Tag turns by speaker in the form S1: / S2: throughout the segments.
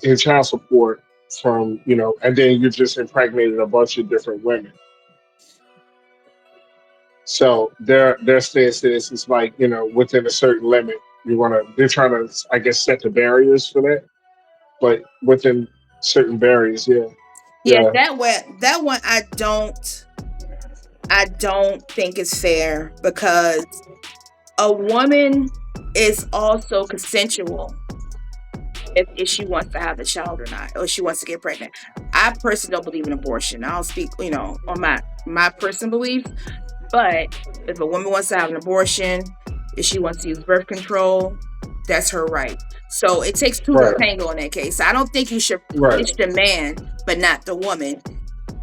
S1: in child support from, and then you just impregnated a bunch of different women. So their stance is it's like, within a certain limit, they're trying to, I guess, set the barriers for that, but within certain barriers, yeah.
S2: Yeah,
S1: Yeah.
S2: that one I don't think is fair because a woman is also consensual if she wants to have the child or not, or she wants to get pregnant. I personally don't believe in abortion. I don't speak, on my personal beliefs. But if a woman wants to have an abortion, if she wants to use birth control, that's her right. So it takes two to
S1: Right.
S2: tango in that case. I don't think you should
S1: Right.
S2: punish the man, but not the woman,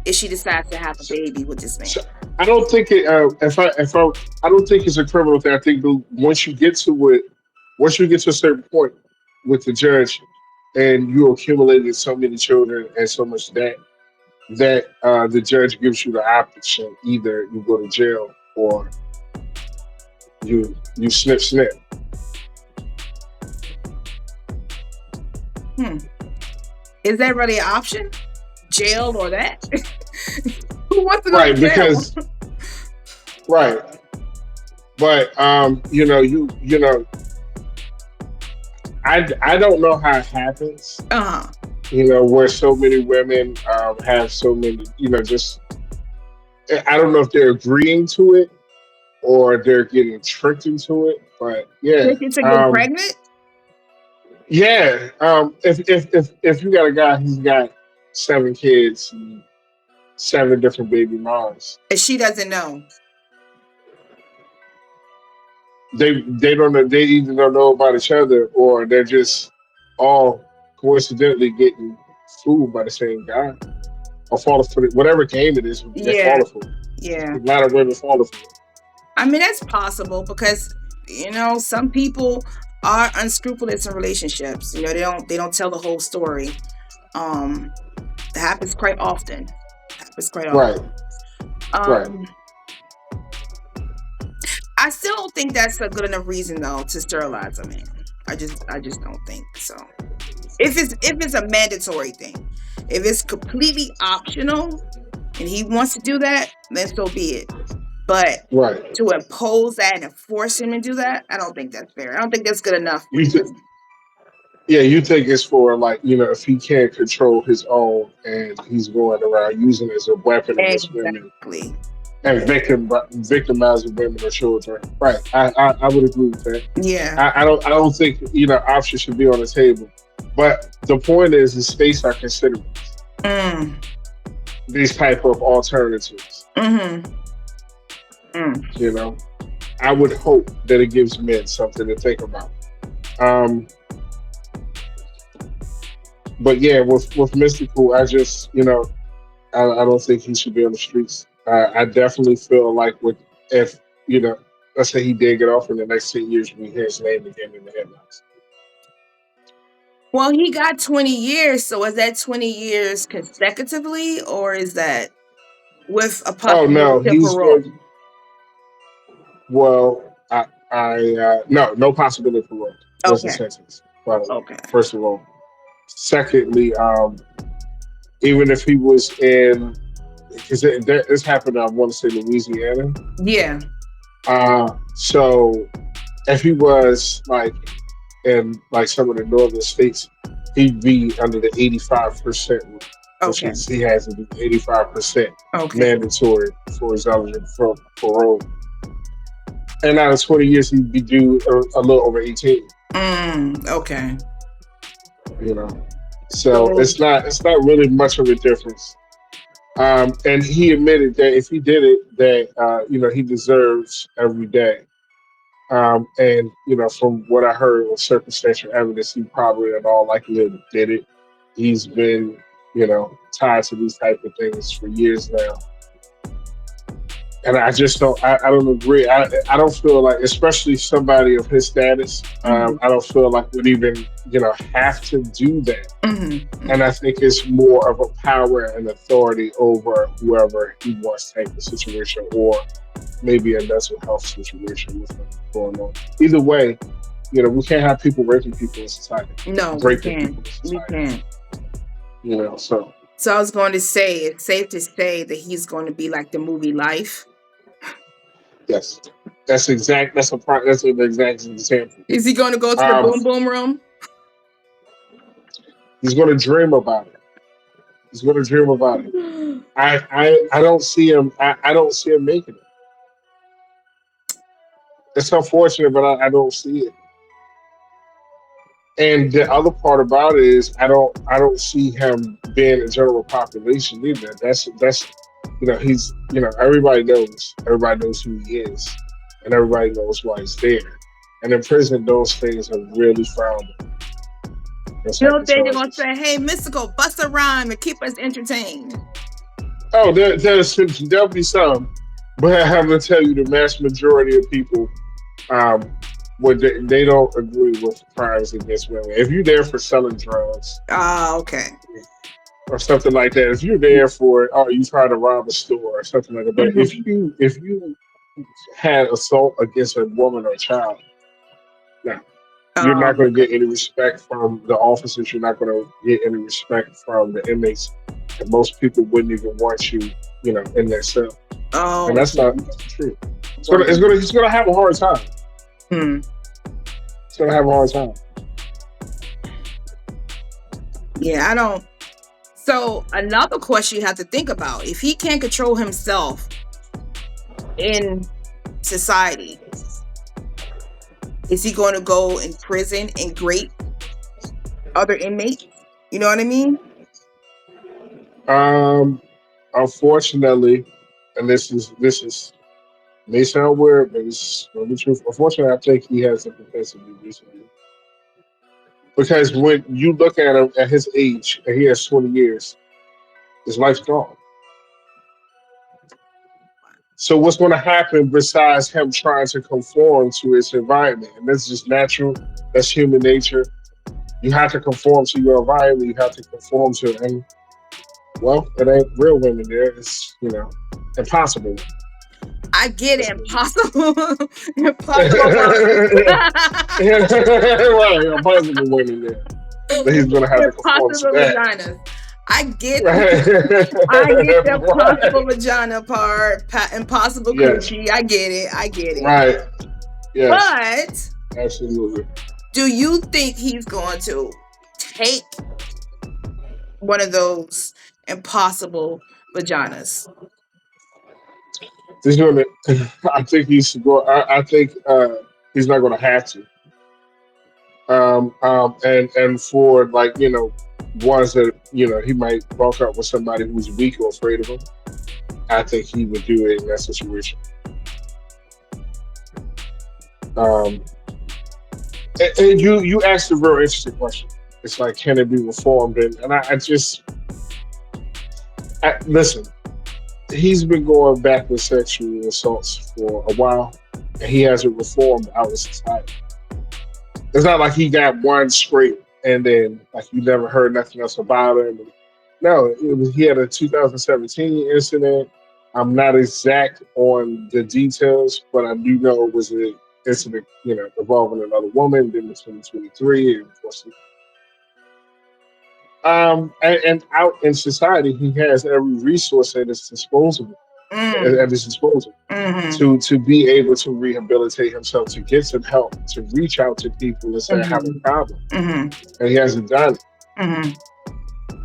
S2: if she decides to have a
S1: So,
S2: baby with this man.
S1: so I don't think it. I don't think it's a criminal thing. I think once you get to it, once you get to a certain point with the judge, and you accumulated so many children and so much debt, that the judge gives you the option: either you go to jail or you snip snip.
S2: Hmm. Is that really an option? Jail or that? Who wants to go to
S1: Right,
S2: jail?
S1: because right, but I don't know how it happens.
S2: Uh-huh.
S1: Where so many women have so many, just I don't know if they're agreeing to it or they're getting tricked into it. But yeah,
S2: Thinking to get pregnant?
S1: yeah. If you got a guy who's got 7 kids and 7 different baby moms,
S2: And she doesn't know.
S1: they don't know, they either don't know about each other or they're just all coincidentally getting fooled by the same guy or falling for it. Whatever game it is, they're
S2: Yeah,
S1: falling for it.
S2: yeah.
S1: A lot of women falling for it.
S2: I mean, that's possible because some people are unscrupulous in relationships. They don't tell the whole story. Um, it happens quite often. Happens quite
S1: Right,
S2: often.
S1: right.
S2: Um, I still don't think that's a good enough reason though to sterilize a man. I just don't think so. If it's a mandatory thing, if it's completely optional and he wants to do that, then so be it. But
S1: Right.
S2: to impose that and force him to do that, I don't think that's fair. I don't think that's good enough
S1: You th-
S2: reason.
S1: yeah, you think it's for like, if he can't control his own and he's going around using it as a weapon against women
S2: Exactly.
S1: and victimizing women or children. Right. I would agree with that.
S2: Yeah.
S1: I don't think options should be on the table. But the point is states are considering
S2: Mm.
S1: these type of alternatives.
S2: Mm-hmm. Mm.
S1: You know, I would hope that it gives men something to think about. Um, but yeah, with Mystical, I just I don't think he should be on the streets. I definitely feel like if let's say he did get off in the next 10 years, we hear his name again in the headlines.
S2: Well, he got 20 years. So is that 20 years consecutively, or is that with a
S1: Oh no,
S2: possibility of
S1: he's
S2: parole?
S1: been well. No possibility of parole was the
S2: Okay.
S1: sentence. By the way,
S2: Okay.
S1: first of all, secondly, even if he was in, because this happened, I want to say Louisiana.
S2: Yeah.
S1: So if he was like in like some of the northern states, he'd be under the 85% rule, which
S2: Okay.
S1: is he has to be 85%
S2: Okay.
S1: mandatory for his eligible for parole. And out of 20 years, he'd be due a little over 18.
S2: Okay.
S1: You know, so
S2: So
S1: it's not really much of a difference. And he admitted that if he did it, that he deserves every day. And from what I heard with circumstantial evidence, he probably in all likelihood did it. He's been tied to these type of things for years now. And I just don't. I don't agree. I don't feel like, especially somebody of his status,
S2: mhm,
S1: I don't feel like would even have to do that.
S2: mhm.
S1: And I think it's more of a power and authority over whoever he wants to take the situation, or maybe a mental health situation with him going on. Either way, We can't have people raping people in society,
S2: No, we
S1: raping
S2: can.
S1: people in
S2: We
S1: society.
S2: can.
S1: So
S2: So I was going to say, it's safe to say that he's going to be like the movie Life.
S1: yes, that's exact. That's an exact example.
S2: Is he going to go to the
S1: Um,
S2: boom boom room?
S1: he's going to dream about it. He's going to dream about it. I don't see him. I don't see him making it. It's unfortunate, but I don't see it. And the other part about it is I don't see him being a general population either. That's he's everybody knows who he is, and everybody knows why he's there. And in prison, those things are really frowned on. Those
S2: You
S1: type
S2: don't
S1: of
S2: think they're going to
S1: charges.
S2: say, hey, Mystical, bust a rhyme and keep us entertained?
S1: Oh, there'll be some, but I'm gonna tell you the vast majority of people, um, they don't agree with crimes against women. If you're there for selling drugs
S2: Oh, okay.
S1: or something like that, if you're there for you trying to rob a store or something like that, but
S2: Mhm.
S1: if you had assault against a woman or a child, no, you're
S2: Oh,
S1: not going to
S2: okay.
S1: get any respect from the officers. You're not going to get any respect from the inmates, and most people wouldn't even want you, in their cell. And
S2: Oh,
S1: that's the truth.
S2: wow.
S1: He's gonna have a hard time.
S2: Hmm.
S1: He's gonna have a hard time.
S2: Yeah, I don't. So another question you have to think about: if he can't control himself in society, is he going to go in prison and grape other inmates? You know what I mean?
S1: Um, Unfortunately, and this is may sound weird, but it's gonna be truth. Unfortunately, I think he has a propensity recently because when you look at him at his age, and he has 20 years, his life's gone. So what's going to happen besides him trying to conform to his environment? And that's just natural. That's human nature. You have to conform to your environment. You have to conform to it. And well, it ain't real women there. It's impossible.
S2: I get it.
S1: That's what it
S2: Impossible. Impossible
S1: is.
S2: vaginas.
S1: Right, impossible women there. But he's gonna have to conform to
S2: Impossible
S1: that.
S2: vaginas. I get
S1: Right.
S2: I get the impossible
S1: Right.
S2: vagina part, impossible
S1: Yes.
S2: coochie. I get it. I get it.
S1: Right. Yes.
S2: But
S1: Absolutely.
S2: do you think he's going to take one of those impossible vaginas?
S1: He's gonna. I think he's go. I think he's not gonna have to. And for ones that he might walk up with somebody who's weak or afraid of him. I think he would do it in that situation. Um, and you asked a very interesting question. It's like, can it be reformed? And listen. He's been going back with sexual assaults for a while, and he hasn't reformed out of society. It's not like he got one straight and then like you never heard nothing else about him. No, he had a 2017 incident. I'm not exact on the details, but I do know it was an incident, involving another woman. Then in 2023, and of course, and out in society, he has every resource
S2: Mm,
S1: at his disposal
S2: mm-hmm,
S1: to be able to rehabilitate himself, to get some help, to reach out to people and say I have a
S2: mm-hmm,
S1: problem,
S2: mm-hmm,
S1: and he hasn't done it.
S2: mm-hmm.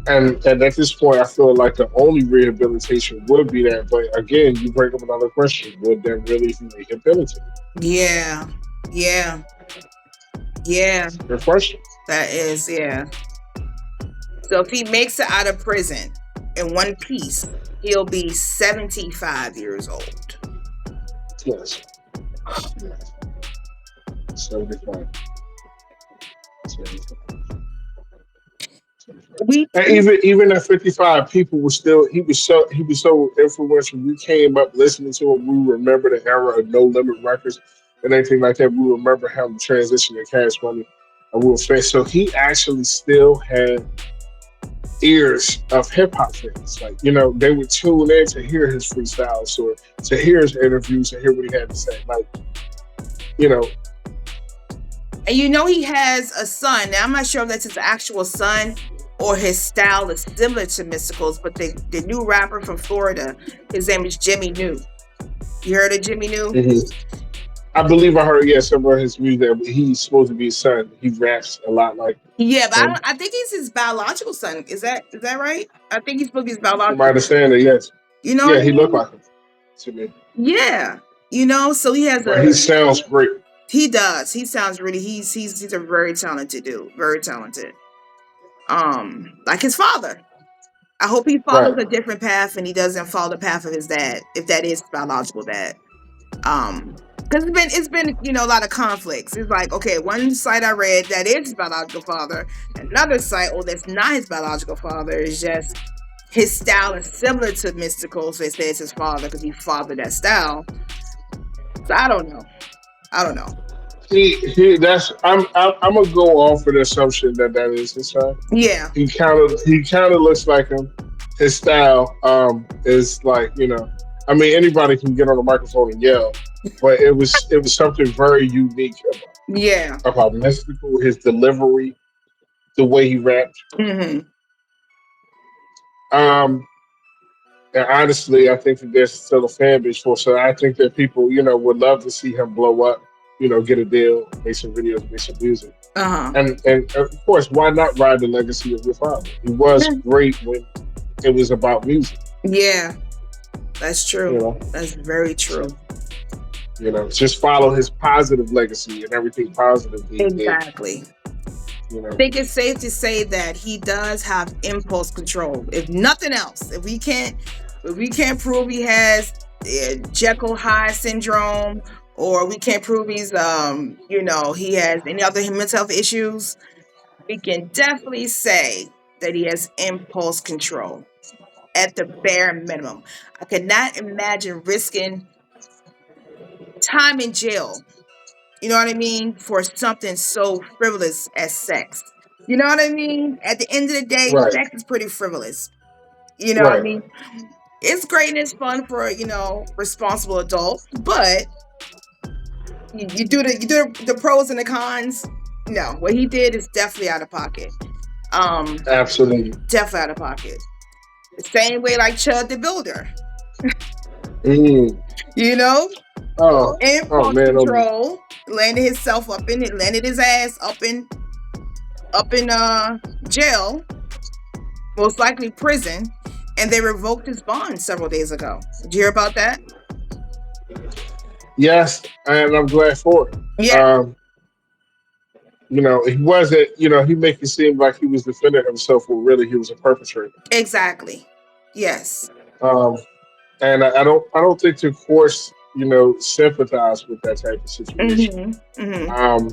S1: And at this point, I feel like the only rehabilitation would be that. But again, you bring up another question: would that really be rehabilitated?
S2: Yeah, yeah, yeah.
S1: Good question.
S2: That is, yeah. So if he makes it out of prison in one piece, he'll be 75 years old.
S1: Yes. Yes. 75. 75.
S2: We,
S1: And even at 55, people were still he was so influential. We came up listening to him. We remember the era of No Limit Records and anything like that. We remember him transition to Cash Money, and we were fans. So he actually still had ears of hip hop fans. Like they would tune in to hear his freestyles or to hear his interviews and hear what he had to say. Like you know,
S2: And you know he has a son. Now I'm not sure if that's his actual son or his style is similar to Mystical's, but the new rapper from Florida, his name is Jimmy New. You heard of Jimmy New?
S1: I believe I heard, yeah, some of his music. He's supposed to be his son. He raps a lot like
S2: Yeah, but
S1: him.
S2: I think he's his biological son. Is that right? I think he's supposed to be his
S1: From my
S2: biological son.
S1: understanding, yes.
S2: You know what
S1: Yeah,
S2: I
S1: he looked
S2: mean?
S1: like him to me.
S2: Yeah. So he has
S1: But he
S2: a
S1: sounds great.
S2: he does. He sounds really he's a very talented dude. Very talented. Like his father. I hope he follows
S1: Right.
S2: a different path and he doesn't follow the path of his dad, if that is his biological dad. Because it's been a lot of conflicts. It's like, okay, one site I read that is his biological father, another site, oh, that's not his biological father. It's just his style is similar to Mystical, so it says his father because he fathered that style. So I don't know. I don't know.
S1: He that's I'm gonna go off with the assumption that that is his son.
S2: Yeah.
S1: He kind of looks like him. His style is like, I mean, anybody can get on the microphone and yell, but it was something very unique
S2: Yeah.
S1: about Mystical, his delivery, the way he rapped.
S2: Hmm.
S1: Um, and honestly, I think that there's still a fan base for. So I think that people, would love to see him blow up. Get a deal, make some videos, make some music,
S2: Uh-huh.
S1: and of course, why not ride the legacy of your father? He was great when it was about music.
S2: Yeah. That's
S1: You
S2: true.
S1: know,
S2: That's very true.
S1: just follow his positive legacy and everything positive he did.
S2: Exactly.
S1: You
S2: I
S1: know,
S2: think it's safe to say that he does have impulse control. If nothing else, if we can't prove he has Jekyll High syndrome, or we can't prove he has any other mental health issues, we can definitely say that he has impulse control at the bare minimum. I cannot imagine risking time in jail. You know what I mean? For something so frivolous as sex. You know what I mean? At the end of the day,
S1: right,
S2: sex is pretty frivolous. You know what I
S1: right,
S2: mean? It's great and it's fun for responsible adults, but you do the pros and the cons. No, what he did is definitely out of pocket. Um,
S1: absolutely.
S2: Definitely out of pocket. The same way like Chud the Builder.
S1: Mm.
S2: You know,
S1: Oh, oh
S2: impulse
S1: man, oh man.
S2: control, landed himself up in it, landed his ass up in jail, most likely prison, and they revoked his bond several days ago. Did you hear about that?
S1: Yes, and I'm glad for it.
S2: Yeah,
S1: Um, he wasn't. He make it seem like he was defending himself, when really he was a perpetrator.
S2: exactly. Yes.
S1: Um, and I don't think the courts, sympathize with that type of situation.
S2: Mm-hmm. Mm-hmm.
S1: Um,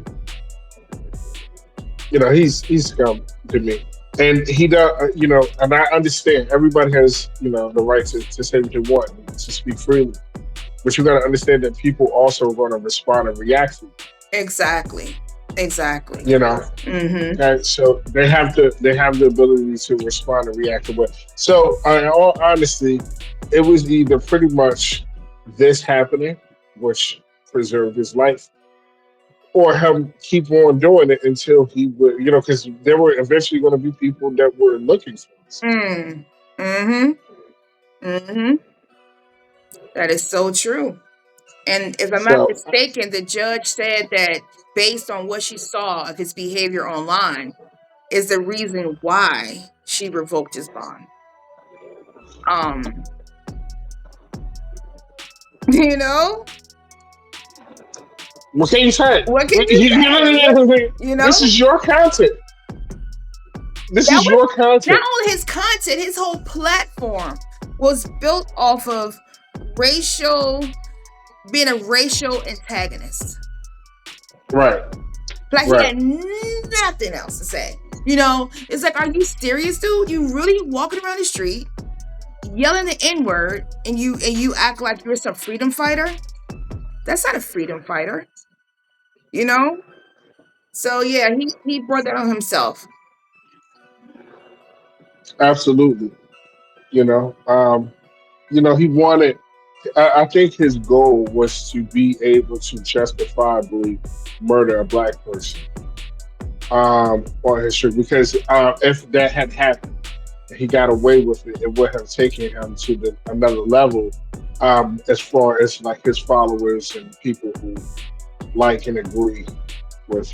S1: he's scum to me, and he does. And I understand everybody has, the right to say what they want, to speak freely, but you got to understand that people also are going to respond and react to it.
S2: Exactly. Exactly.
S1: You know,
S2: Mm-hmm.
S1: okay, so they have the ability to respond and react to it. So, in all honesty, it was either pretty much this happening, which preserved his life, or him keep on doing it until he would, because there were eventually going to be people that were looking for this.
S2: Mm. Mm-hmm. Mm-hmm. That is so true. And if I'm not
S1: So,
S2: mistaken, the judge said that based on what she saw of his behavior online is the reason why she revoked his bond. Um, you know,
S1: what can you say?
S2: what can you say? You know,
S1: This is your content. This
S2: that
S1: is
S2: was
S1: your
S2: not
S1: content.
S2: only his content, his whole platform was built off of racial, being a racial antagonist.
S1: Right,
S2: Like he
S1: right.
S2: had nothing else to say. It's like, are you serious, dude? You really walking around the street yelling the N word, and you act like you're some freedom fighter? That's not a freedom fighter, you know. So yeah, he brought that on himself.
S1: Absolutely. You know, he wanted. I think his goal was to be able to justifiably murder a black person on his street because if that had happened, he got away with it. It would have taken him to another level as far as like his followers and people who like and agree with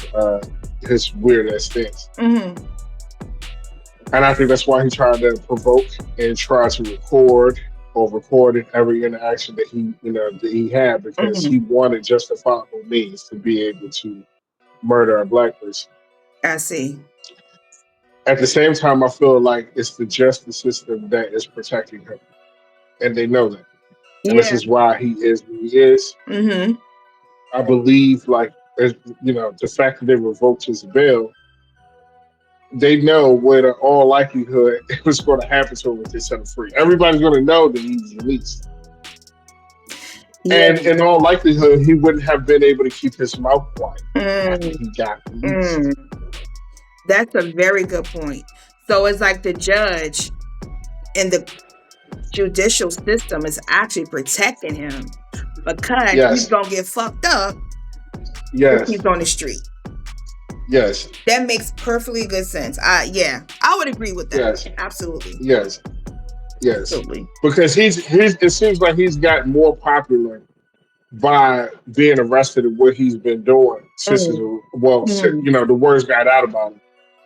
S1: his weird ass stance.
S2: Mm-hmm.
S1: And I think that's why he tried to provoke and try to record or recorded every interaction that he had because
S2: Mm-hmm.
S1: he wanted justifiable means to be able to murder a black person.
S2: I see.
S1: At the same time, I feel like it's the justice system that is protecting him, and they know that, and this
S2: Yeah.
S1: is why he is who he is.
S2: Mm-hmm.
S1: I believe, like the fact that they revoked his bail, they know with all likelihood it was going to happen to him if they set him free. Everybody's going to know that he was released.
S2: Yeah.
S1: And in all likelihood, he wouldn't have been able to keep his mouth quiet after
S2: Mm.
S1: he got released.
S2: Mm. That's a very good point. So it's like the judge and the judicial system is actually protecting him because he's
S1: Yes,
S2: gonna get fucked up if
S1: yes,
S2: he's on the street.
S1: yes,
S2: That makes perfectly good sense. Yeah, I would agree with that.
S1: yes,
S2: Absolutely.
S1: yes, yes.
S2: Absolutely.
S1: Because he's it seems like he's gotten more popular by being arrested and what he's been doing since his
S2: Mm.
S1: you
S2: Mm.
S1: know the words got out about him.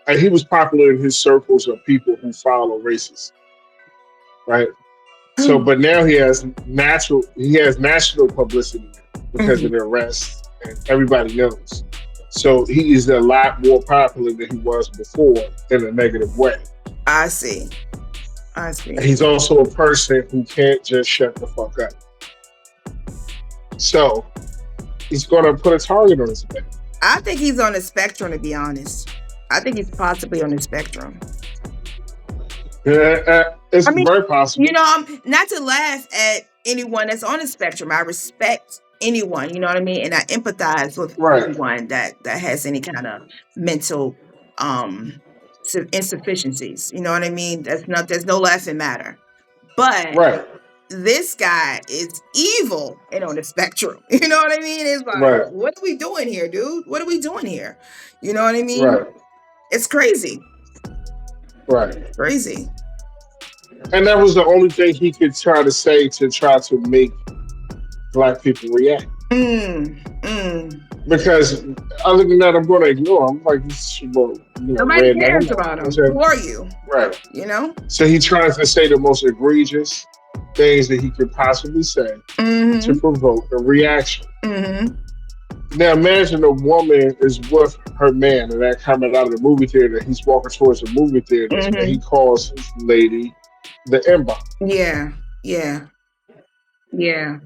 S1: And he was popular in his circles of people who follow racists, right? So, but now he has national publicity because of
S2: Mhm.
S1: the arrest, and everybody knows. So he is a lot more popular than he was before in a negative way.
S2: I see. I see.
S1: And he's also a person who can't just shut the fuck up. So he's going to put a target on his back.
S2: I think he's on the spectrum, to be honest. I think he's possibly on the spectrum.
S1: It's
S2: I mean,
S1: very possible.
S2: I'm not to laugh at anyone that's on the spectrum. I respect anyone, you know what I mean, and I empathize with
S1: Right,
S2: anyone that has any kind of mental insufficiencies. You know what I mean? There's no laughing matter. But
S1: right,
S2: this guy is evil and on the spectrum. You know what I mean? It's like,
S1: right,
S2: what are we doing here, dude? What are we doing here? You know what I mean?
S1: right,
S2: It's crazy.
S1: right.
S2: Crazy.
S1: And that was the only thing he could try to say to try to make black people react.
S2: Mm, mm.
S1: Because other than that, I'm going to ignore him. Like, well,
S2: Nobody
S1: red letter.
S2: cares about him. Who are you?
S1: Right.
S2: You know?
S1: So he tries to say the most egregious things that he could possibly say
S2: Mm-hmm.
S1: to provoke a reaction.
S2: Mm-hmm.
S1: Now imagine a woman is with her man and that coming out of the movie theater. He's walking towards the movie theater and he calls his lady the inbox.
S2: Yeah. Yeah. Yeah.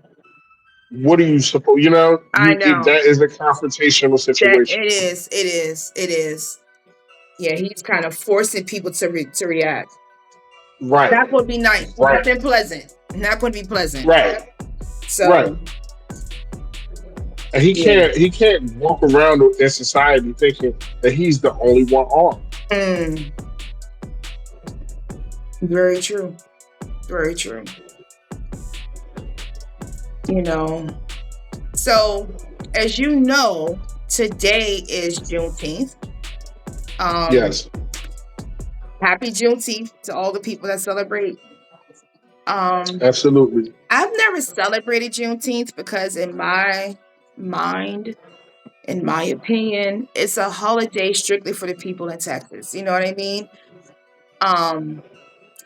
S1: What do you suppose?
S2: I know.
S1: That is a confrontational situation.
S2: It is. It is. It is. Yeah, he's kind of forcing people to react.
S1: Right.
S2: Not going to be nice.
S1: Right.
S2: Nothing pleasant. Not going to be pleasant.
S1: Right.
S2: So.
S1: Right. And he can't walk around in society thinking that he's the only one armed.
S2: Mm. Very true. Very true. So as you know, today is Juneteenth.
S1: Yes.
S2: Happy Juneteenth to all the people that celebrate.
S1: Absolutely.
S2: I've never celebrated Juneteenth because in my mind, in my opinion, it's a holiday strictly for the people in Texas. You know what I mean? I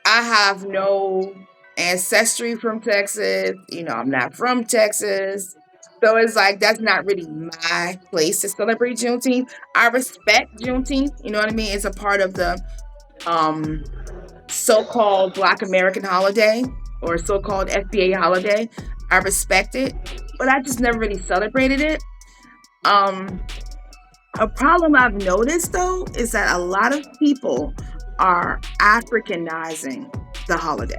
S2: have no ancestry from Texas. I'm not from Texas. So it's like, that's not really my place to celebrate Juneteenth. I respect Juneteenth. You know what I mean? It's a part of the so-called Black American holiday or so-called FBA holiday. I respect it, but I just never really celebrated it. A problem I've noticed, though, is that a lot of people are Africanizing the holiday.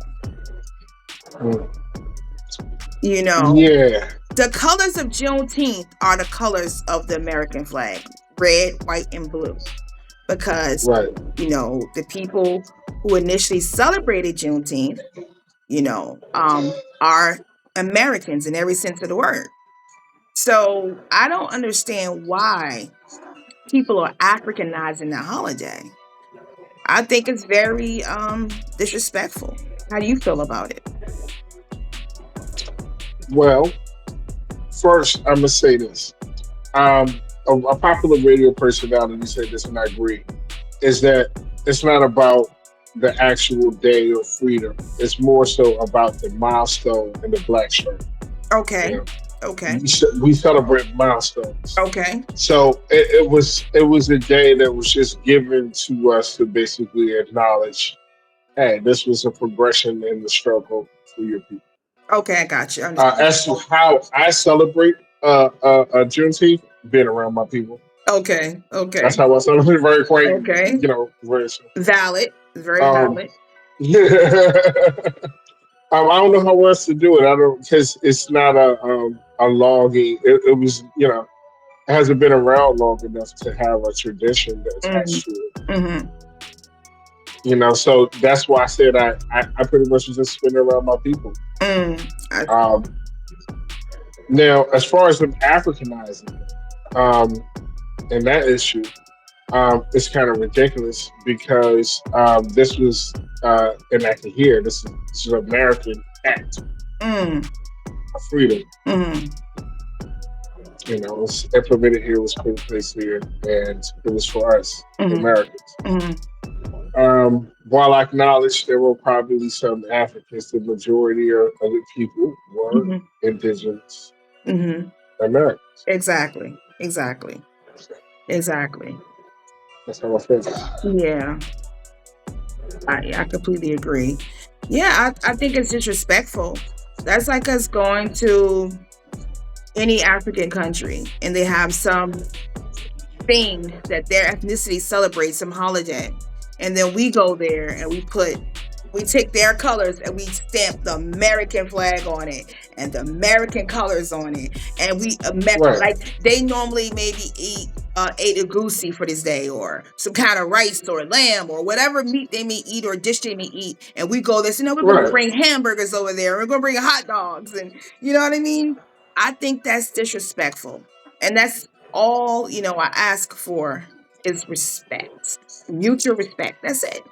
S1: Yeah.
S2: The colors of Juneteenth are the colors of the American flag, red, white, and blue. Because, the people who initially celebrated Juneteenth, are Americans in every sense of the word. So I don't understand why people are Africanizing the holiday. I think it's very disrespectful. How do you feel about it?
S1: Well, first, I'm gonna say this. A popular radio personality said this, and I agree. Is that it's not about the actual day of freedom. It's more so about the milestone and the black shirt. You
S2: Okay.
S1: know,
S2: Okay.
S1: we celebrate milestones.
S2: Okay.
S1: So it was a day that was just given to us to basically acknowledge, hey, this was a progression in the struggle for your people.
S2: Okay, I got you. I understand.
S1: As to how I celebrate Juneteenth, being around my people.
S2: Okay.
S1: That's
S2: Okay.
S1: how I celebrate. Very quite,
S2: Okay.
S1: very simple.
S2: Valid. Very
S1: Um,
S2: valid.
S1: yeah. I don't know how else to do it. I don't because it's not a logging. It was it hasn't been around long enough to have a tradition
S2: Mm-hmm.
S1: attached to it.
S2: Mm-hmm.
S1: So that's why I said I pretty much was just spinning around my people.
S2: Mm.
S1: Um, Now, as far as them Africanizing, um, and that issue, it's kind of ridiculous because this was enacted here. This is an American act
S2: mm.
S1: of freedom.
S2: Mm.
S1: It was implemented here, was put in place here, and it was for us, the
S2: Mm-hmm.
S1: Americans.
S2: Mm-hmm.
S1: While I acknowledge there were probably some Africans, the majority of the people were
S2: Mm-hmm.
S1: indigenous
S2: Mm-hmm.
S1: Americans.
S2: Exactly. Exactly. Exactly.
S1: That's how I feel.
S2: Yeah. I completely agree. Yeah, I think it's disrespectful. That's like us going to any African country and they have some thing that their ethnicity celebrates, some holiday. And then we go there and we take their colors and we stamp the American flag on it and the American colors on it. And
S1: Right,
S2: like they normally maybe ate a goosey for this day or some kind of rice or lamb or whatever meat they may eat or dish they may eat. And we go this, we're going to
S1: right.
S2: bring hamburgers over there. We're going to bring hot dogs. And you know what I mean? I think that's disrespectful. And that's all, I ask for is respect, mutual respect. That's it.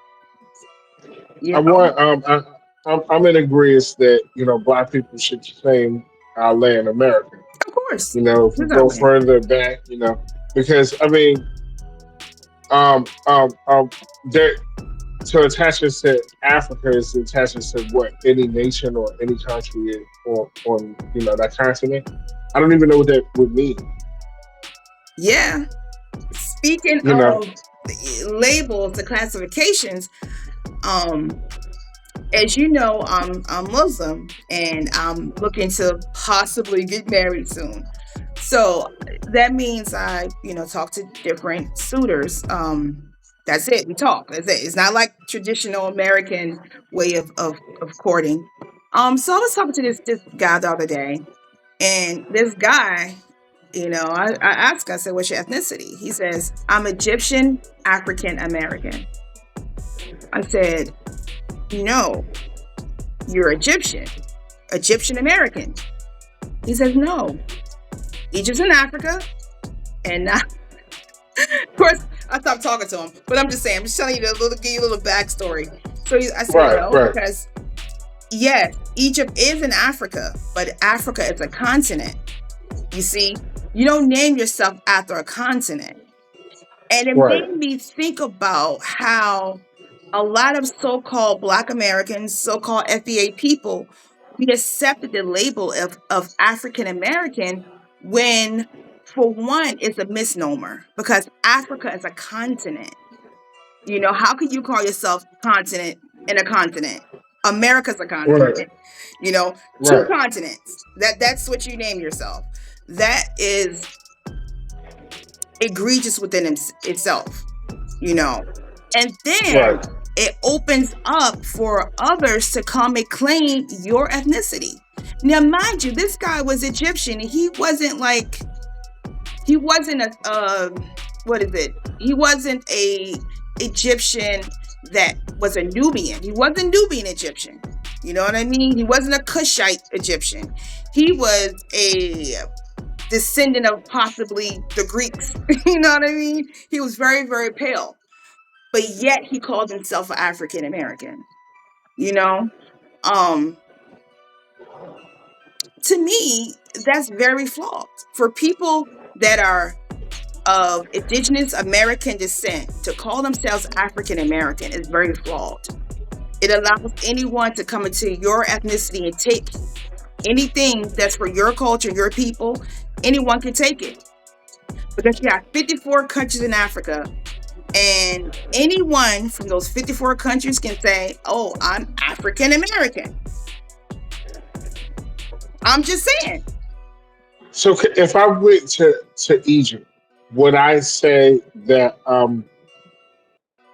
S2: You
S1: I
S2: know,
S1: want. I'm in agreement that black people should claim our land, America.
S2: of course.
S1: If we
S2: It's our
S1: go
S2: land.
S1: further back, because I mean, there to attach us to Africa is to attach us to what any nation or any country or on that continent. I don't even know what that would mean.
S2: Yeah. Speaking
S1: You know,
S2: of the labels, the classifications, um, as you know, I'm Muslim and I'm looking to possibly get married soon. So that means I, talk to different suitors. That's it. We talk. That's it. It's not like traditional American way of courting. So I was talking to this guy the other day, and this guy, I asked, I said, "What's your ethnicity?" He says, "I'm Egyptian African American." I said, "No, you're Egyptian American." He says, "No, Egypt's in Africa, and not." Of course, I stopped talking to him, but I'm just saying, I'm just telling you give you a little backstory. So I said,
S1: right,
S2: "No,"
S1: right,
S2: because yes, Egypt is in Africa, but Africa is a continent. You see, you don't name yourself after a continent. And it
S1: right,
S2: made me think about how a lot of so-called Black Americans, so-called FBA people, we accepted the label of African American when, for one, it's a misnomer because Africa is a continent. How could you call yourself continent in a continent? America's a
S1: right,
S2: continent. You know, two
S1: right,
S2: continents. That's what you name yourself. That is egregious within itself. you know. And then
S1: right,
S2: it opens up for others to come and claim your ethnicity. Now, mind you, this guy was Egyptian. He wasn't a, what is it? He wasn't a Egyptian that was a Nubian. He wasn't Nubian Egyptian. You know what I mean? He wasn't a Cushite Egyptian. He was a descendant of possibly the Greeks. You know what I mean? He was very, very pale, but yet he called himself an African American. You know, um, to me, that's very flawed for people that are of indigenous American descent to call themselves African American is very flawed. It allows anyone to come into your ethnicity and take anything that's for your culture, your people. Anyone can take it because you have 54 countries in Africa, and anyone from those 54 countries can say, "Oh, I'm African American." I'm just saying.
S1: So if I went to Egypt, would I say that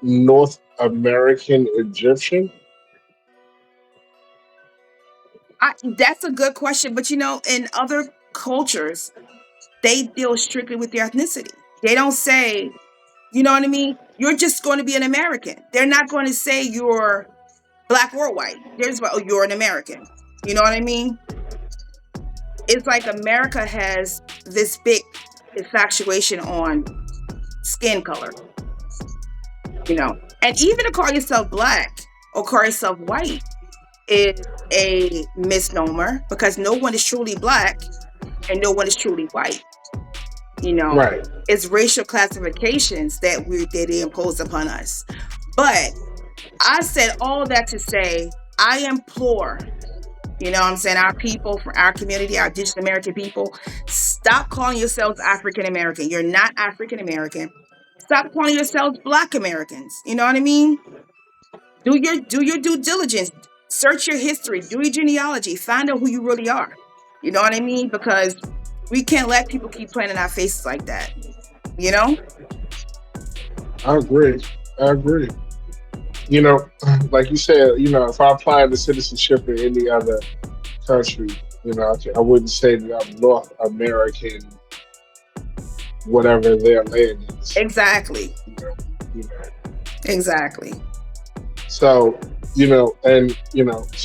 S1: North American Egyptian?
S2: That's a good question, but in other cultures, they deal strictly with their ethnicity. They don't say, you know what I mean? You're just going to be an American. They're not going to say you're black or white. They're just like, oh, you're an American. You know what I mean? It's like America has this big infatuation on skin color, and even to call yourself black or call yourself white is a misnomer because no one is truly black and no one is truly white.
S1: Right.
S2: It's racial classifications that they impose upon us. But I said all that to say, I implore, what I'm saying, our people from our community, our Indigenous American people, stop calling yourselves African American. You're not African American. Stop calling yourselves Black Americans. You know what I mean? Do your due diligence. Search your history. Do your genealogy. Find out who you really are. You know what I mean? Because we can't let people keep playing in our faces like that.
S1: I agree. Like you said, if I apply to citizenship in any other country, I wouldn't say that I'm North American, whatever their land is.
S2: Exactly. Exactly.
S1: So, so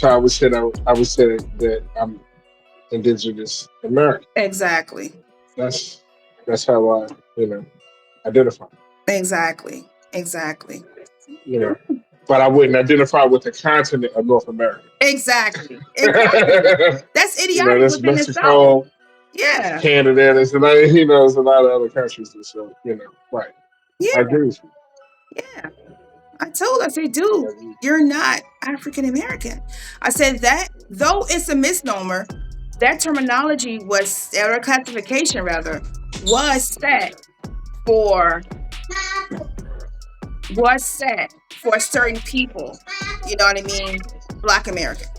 S1: I would say that I'm Indigenous American.
S2: Exactly.
S1: That's how I, identify.
S2: Exactly.
S1: But I wouldn't identify with the continent of North America.
S2: Exactly. That's idiotic
S1: that's
S2: within
S1: Mexico,
S2: itself. Yeah.
S1: Canada, there's a lot of other countries that, so, right.
S2: Yeah.
S1: I agree with you.
S2: Yeah. I said, dude, you're not African American. I said that, though it's a misnomer, that terminology or classification rather, was set for certain people. You know what I mean? Black Americans.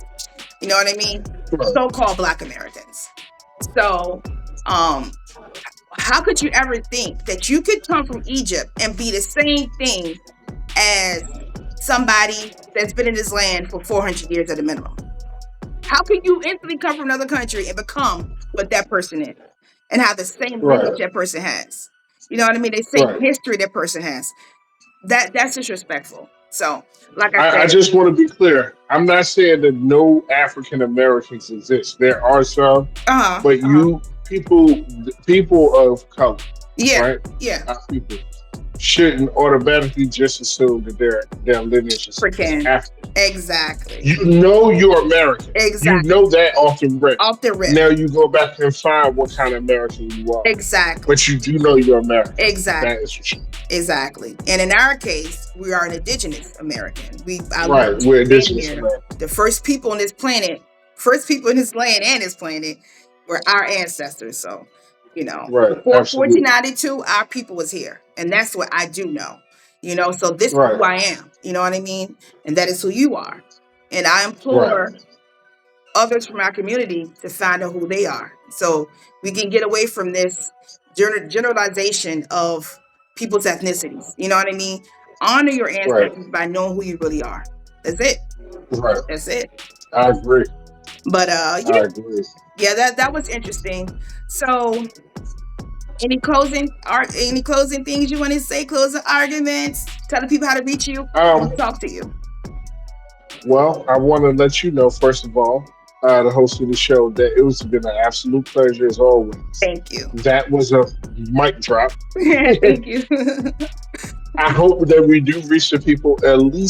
S2: You know what I mean?
S1: Right.
S2: So-called Black Americans. So, how could you ever think that you could come from Egypt and be the same thing as somebody that's been in this land for 400 years at a minimum? How can you instantly come from another country and become what that person is and have the same language that person has? You know what I mean? The same history that person has. That's disrespectful. So, like I said,
S1: I just want to be clear. I'm not saying that no African Americans exist. There are some, but people of color, right?
S2: Yeah,
S1: people shouldn't automatically just assume that their lineage is African.
S2: Exactly.
S1: You're American.
S2: Exactly.
S1: You know that off the rip.
S2: Off the rip.
S1: Now you go back and find what kind of American you are.
S2: Exactly.
S1: But you do know you're American.
S2: Exactly.
S1: That is for sure.
S2: Exactly. And in our case, we are an Indigenous American.
S1: We're Indigenous American.
S2: The first people on this planet, first people in this land and this planet were our ancestors. So, before 1492, our people was here. And that's what I do know. So this is who I am. You know what I mean? And that is who you are. And I implore others from our community to find out who they are. So we can get away from this generalization of people's ethnicities. You know what I mean? Honor your ancestors by knowing who you really are. That's it.
S1: Right.
S2: That's it.
S1: I agree.
S2: But
S1: I agree.
S2: Yeah, that was interesting. So Any closing things you want to say? Closing arguments? Telling people how to reach you,
S1: Um,
S2: talk to you.
S1: well, I want to let you know, first of all, the host of the show, that it was been an absolute pleasure as always.
S2: Thank you.
S1: That was a mic drop.
S2: Thank you.
S1: I hope that we do reach the people at least